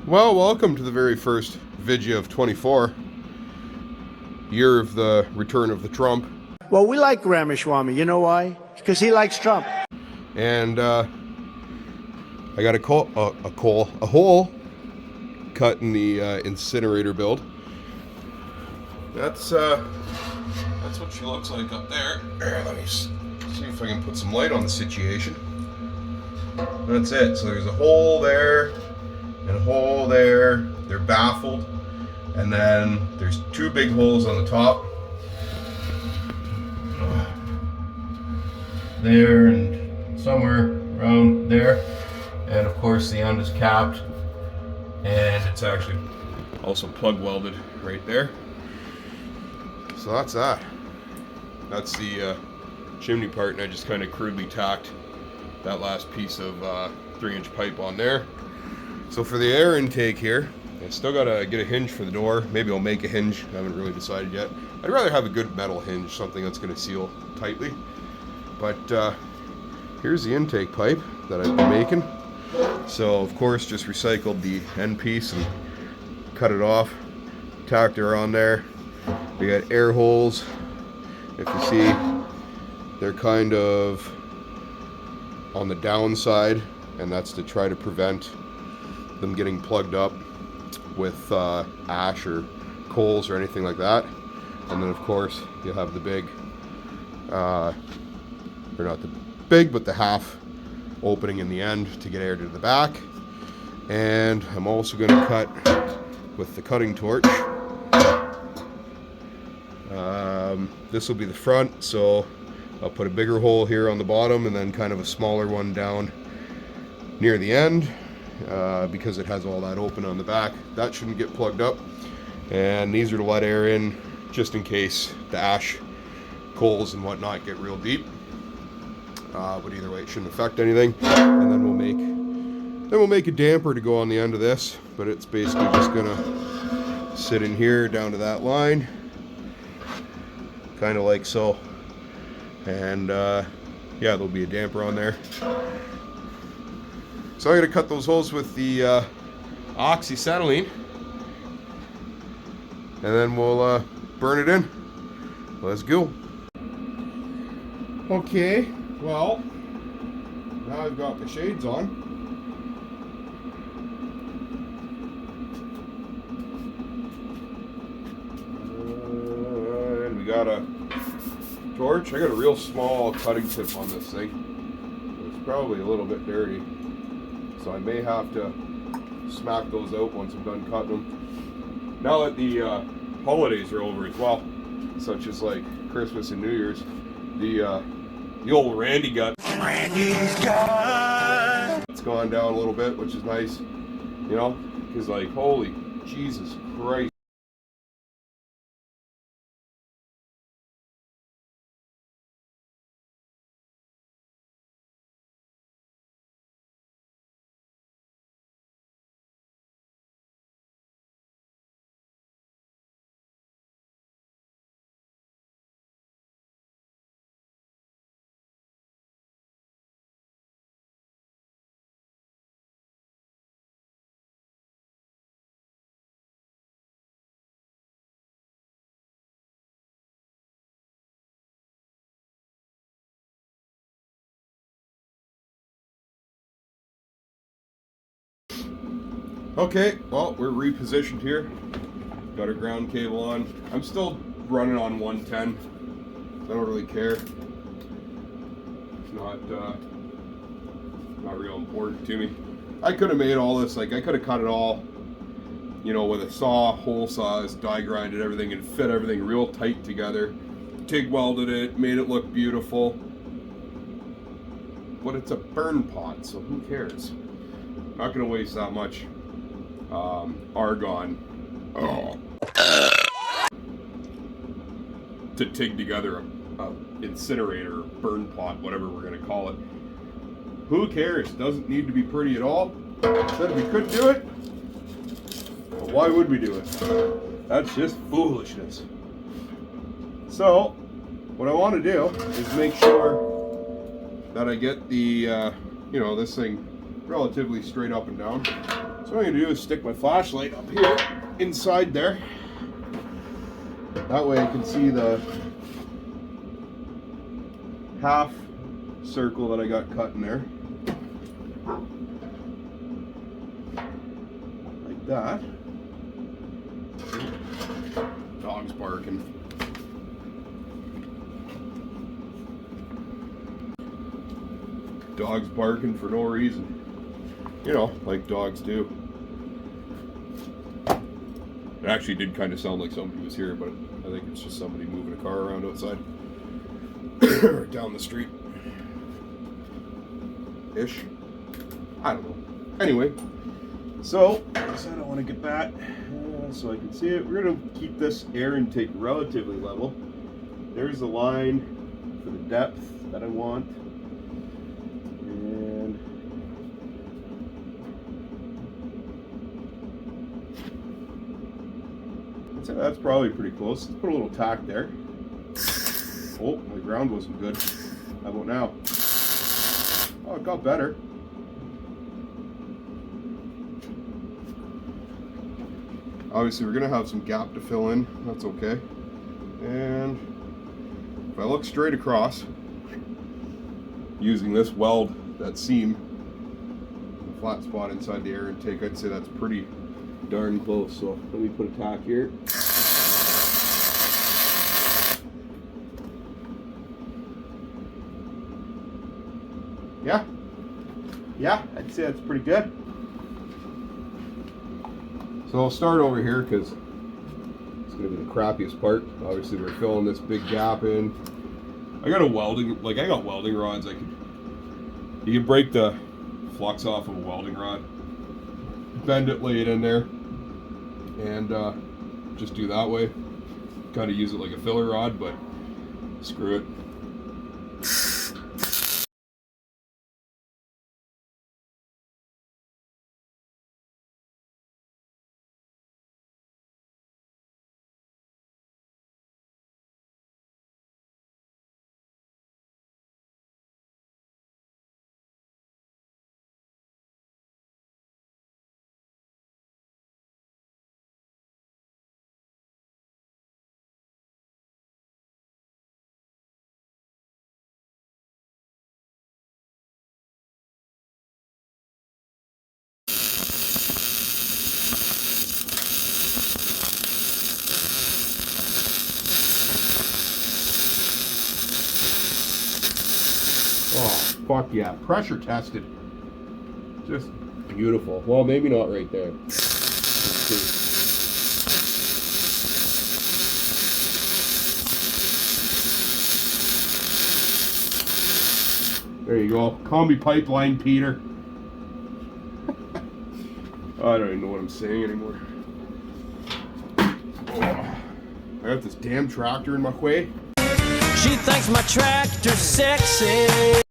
Well, welcome to the very first video of 24, year of the return of the Trump. Well, we like Ramaswamy. You know why? Because he likes Trump. And I got a hole cut in the incinerator build. That's what she looks like up there. Here, let me see if I can put some light on the situation. That's it. So there's a hole there and a hole there. They're baffled. And then there's two big holes on the top. There and somewhere around there. And of course the end is capped. And it's actually also plug welded right there. So that's that. That's the chimney part, and I just kind of crudely tacked that last piece of 3-inch pipe on there. So for the air intake here, I still gotta get a hinge for the door. Maybe I'll make a hinge. I haven't really decided yet. I'd rather have a good metal hinge, something that's gonna seal tightly. But here's the intake pipe that I've been making. So of course just recycled the end piece and cut it off, tacked her on there. We got air holes. If you see, they're kind of on the downside, and that's to try to prevent them getting plugged up with ash or coals or anything like that. And then of course you'll have the big, or not the big, but the half opening in the end to get air to the back. And I'm also going to cut with the cutting torch. This will be the front, so I'll put a bigger hole here on the bottom and then kind of a smaller one down near the end, because it has all that open on the back. That shouldn't get plugged up, and these are to let air in just in case the ash, coals and whatnot get real deep. But either way, it shouldn't affect anything. And then we'll make a damper to go on the end of this, but it's basically just gonna sit in here down to that line, kind of like so. And yeah, there'll be a damper on there. So I'm gonna cut those holes with the oxyacetylene, and then we'll burn it in. Let's go. Okay, well, now I've got the shades on. And we got a torch. I got a real small cutting tip on this thing. It's probably a little bit dirty, so I may have to smack those out once I'm done cutting them. Now that the holidays are over as well, such as like Christmas and New Year's, the old Randy's got it's gone down a little bit, which is nice, you know, because like, holy Jesus Christ. Okay, well, we're repositioned here. Got our ground cable on. I'm still running on 110. I don't really care. It's not real important to me. I could have made all this, like I could have cut it all, you know, with a saw, hole saws, die grinded everything and fit everything real tight together. TIG welded it, made it look beautiful. But it's a burn pot, so who cares? Not gonna waste that much argon to TIG together a incinerator, burn pot, whatever we're gonna call it. Who cares? Doesn't need to be pretty at all. Said we could do it, but why would we do it? That's just foolishness. So what I want to do is make sure that I get the you know, this thing relatively straight up and down. So what I'm gonna do is stick my flashlight up here inside there. That way I can see the half circle that I got cut in there. Like that. Dog's barking. Dog's barking for no reason. You know, like dogs do. It actually did kind of sound like somebody was here, but I think it's just somebody moving a car around outside. Or down the street. Ish. I don't know. Anyway, so I said I want to get that so I can see it. We're going to keep this air intake relatively level. There's the line for the depth that I want. And I'd say that's probably pretty close. Let's put a little tack there. Oh, my ground wasn't good. How about now? Oh, it got better. Obviously, we're going to have some gap to fill in. That's okay. And if I look straight across, using this weld, that seam, the flat spot inside the air intake, I'd say that's pretty darn close. So let me put a tack here. Yeah, I'd say that's pretty good. So I'll start over here because it's going to be the crappiest part. Obviously, we're filling this big gap in. I got welding rods. You can break the flux off of a welding rod, bend it, lay it in there, and just do that way. Kind of use it like a filler rod, but screw it. Oh, fuck yeah. Pressure tested. Just beautiful. Well, maybe not right there. Let's see. There you go. Combi pipeline, Peter. I don't even know what I'm saying anymore. Oh, I got this damn tractor in my way. She thinks my tractor's sexy.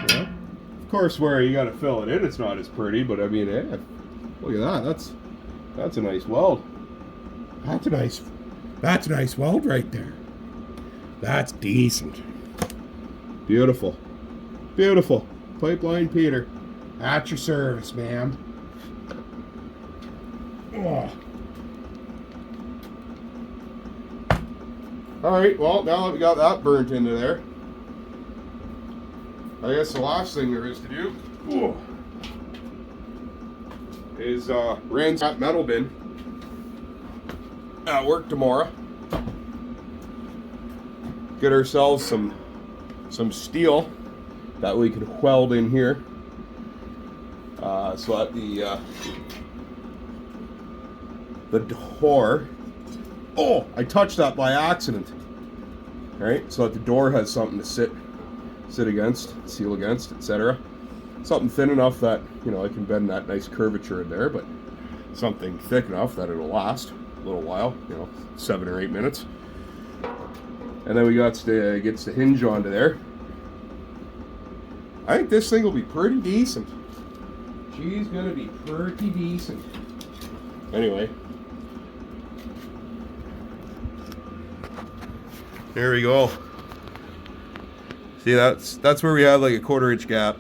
Yeah. Of course, where you got to fill it in, it's not as pretty, but I mean, look at that. That's a nice weld. That's a nice weld right there. That's decent. Beautiful. Beautiful. Pipeline Peter. At your service, ma'am. Oh. Alright, well, now that we got that burnt into there, I guess the last thing there is to do is rinse that metal bin at work tomorrow. Get ourselves some steel that we can weld in here, so that the door. Oh, I touched that by accident. All right, so that the door has something to sit against, seal against, etc. Something thin enough that, you know, I can bend that nice curvature in there, but something thick enough that it'll last a little while, you know, 7 or 8 minutes. And then we got to gets the hinge onto there. I think this thing will be pretty decent. She's gonna be pretty decent. Anyway. There we go. See, that's where we had like a 1/4 inch gap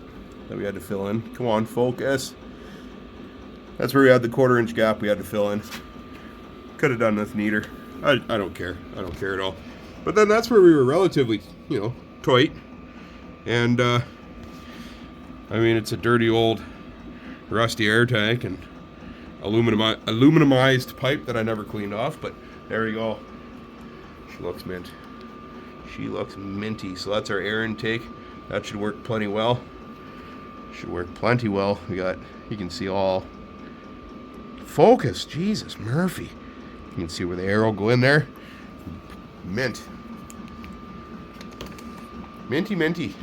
that we had to fill in. Come on, focus. That's where we had the 1/4 inch gap we had to fill in. Could have done this neater. I don't care. I don't care at all. But then that's where we were relatively, you know, tight. And I mean, it's a dirty old rusty air tank and aluminumized pipe that I never cleaned off, but there we go. She looks mint. She looks minty. So that's our air intake. That should work plenty well. Should work plenty well. We got, you can see all focus. Jesus, Murphy. You can see where the air will go in there. Mint. Minty, minty.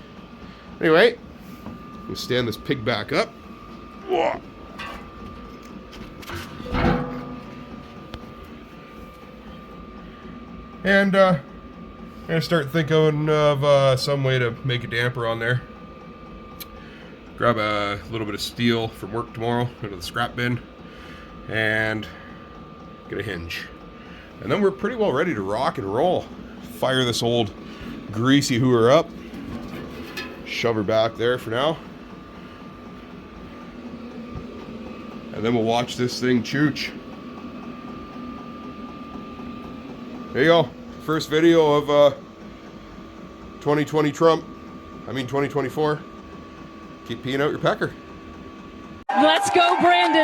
Anyway, we'll stand this pig back up. Whoa. And I'm gonna start thinking of some way to make a damper on there. Grab a little bit of steel from work tomorrow, go to the scrap bin, and get a hinge. And then we're pretty well ready to rock and roll. Fire this old greasy hooer up. Shove her back there for now. And then we'll watch this thing chooch. There you go. First video of 2020 Trump. I mean 2024. Keep peeing out your pecker. Let's go, Brandon.